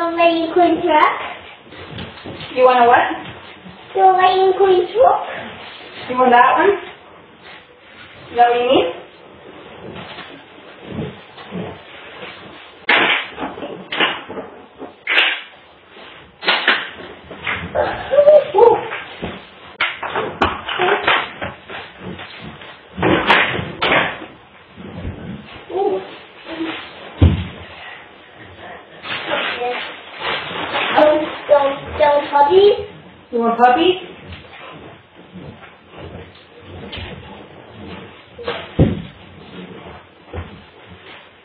Strawberry coin truck. You want a what? Strawberry coin truck. You want that one? Is that what you mean? Puppies? You want puppies?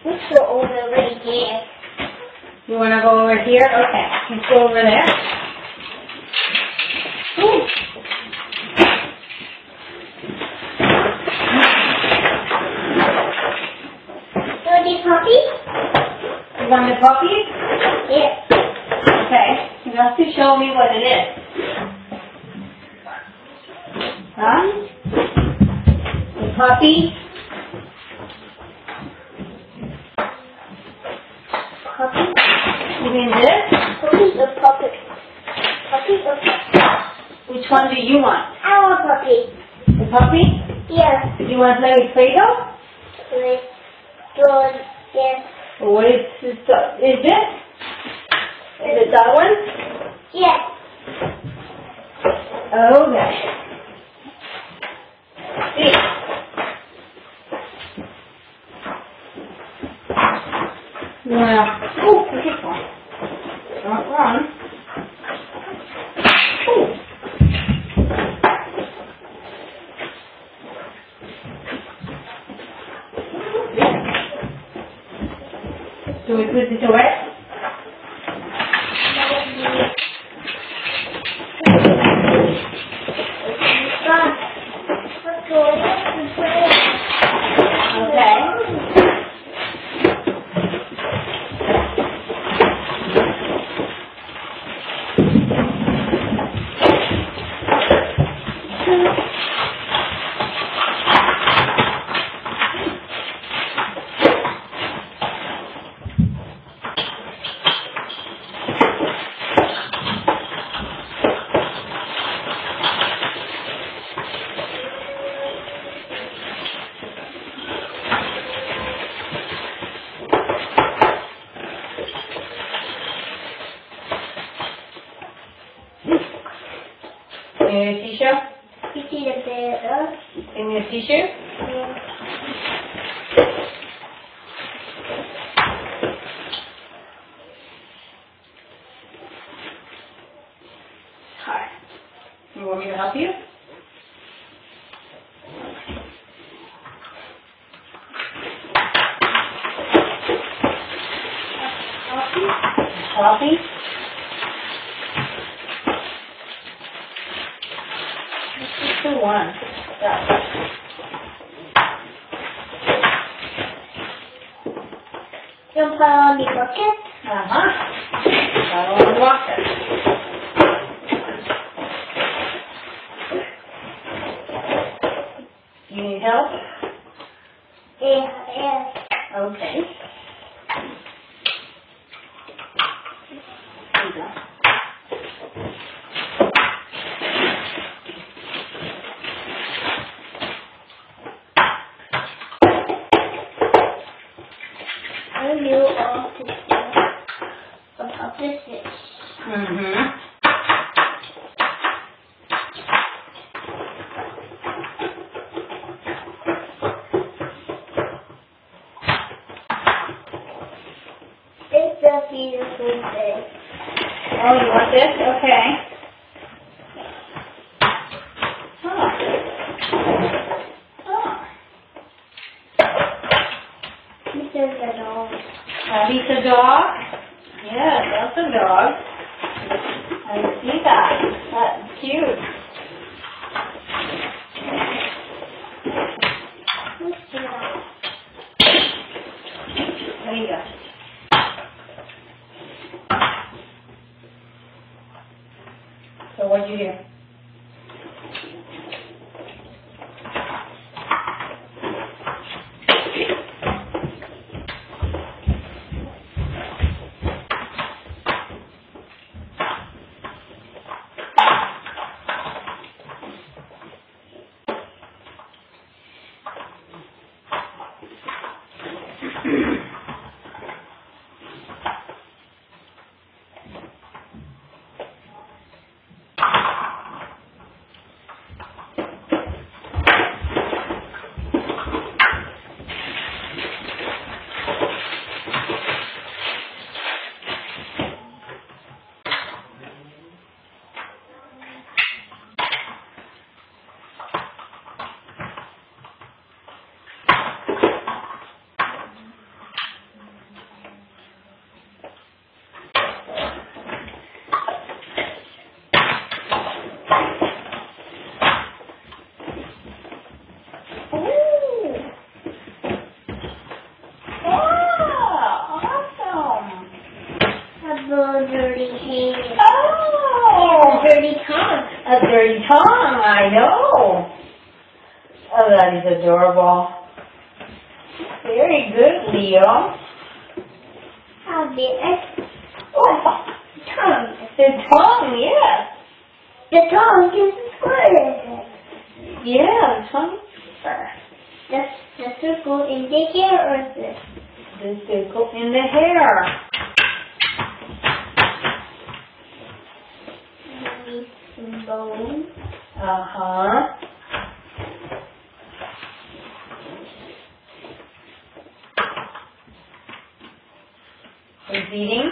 Let's go over right here. You want to go over here? Okay, let's go over there. Ooh. So the puppy? You want the puppies? Yes. Okay, you have to show me what it is. Huh? The puppy? Puppy? You mean this? Puppy or puppet? Puppy or puppet? Which one do you want? I want puppy. The puppy? Yes. Do you want to play with Play-Doh? Let's go. Yes. Or what is this? Is this? Is it that one? Yes. Okay. See. Yeah. Oh, this one. Not wrong. Oh. Do we put this away? Give me a tissue. You see the bear? Give me a tissue. Yeah. Hi. You want me to help you? Coffee? This is the one. That one. You want to put on the bucket? Uh-huh. Got all the water. You need help? Yeah. Okay. Here you go. I knew all to do about this fish. Mm-hmm. It's a beautiful day. Oh, you want this? Okay. Oh. This is a dog. He's a dog? Yes, that's a dog. I see that. That's cute. What's the dog? There you go. So what'd you do? Dirty hair. Oh, dirty tongue. A dirty tongue, I know. Oh, that is adorable. Very good, Leo. How big is Oh, tongue? the tongue, yes. The tongue is square. Yeah, the tongue is fur. The circle in the hair or The circle in the hair. bone. Uh-huh. Repeating.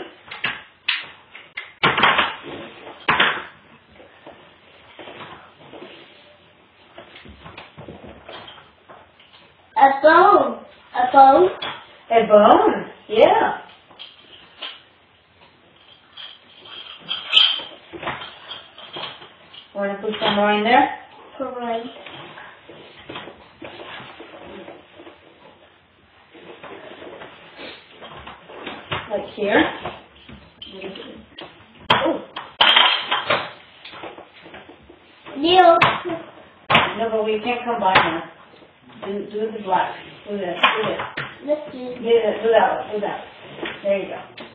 A bone. A bone. A bone. Yeah. Want to put some more in there? Right. Like here. Oh. Neil. No, but we can't combine them. Do the black. Do this. Do this. Let's do Do that one. Do that one. There you go.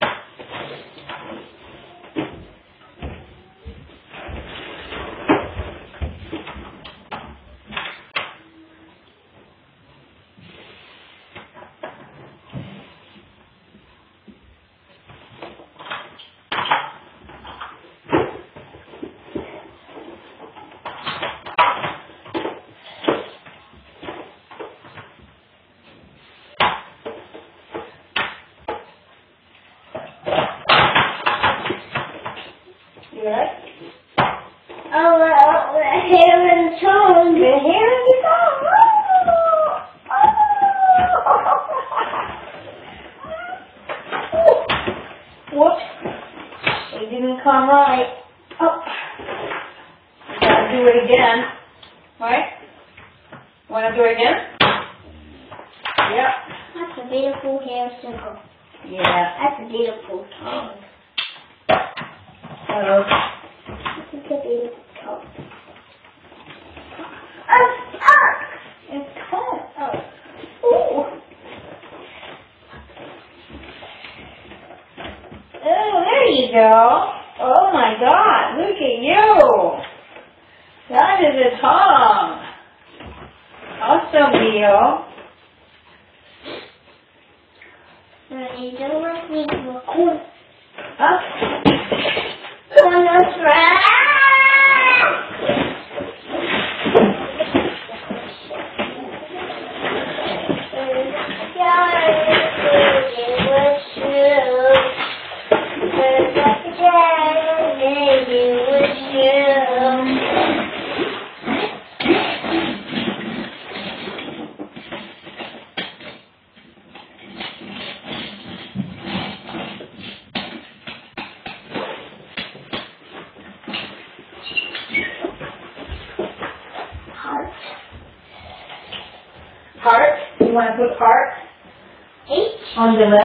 You right? Oh, the hair and tongue. The hair and the tongue. Whoops. It didn't come right. Oh. We gotta do it again. Right? Wanna do it again? Yep. That's a beautiful hair circle. Yeah. That's a beautiful tongue. So, That's a beautiful tongue. it's cold. Oh, there you go. Oh my God, look at you. That is a tongue. Awesome, Leo. You don't want me to record. Huh? On the track. Heart. You want to put heart H. on the left?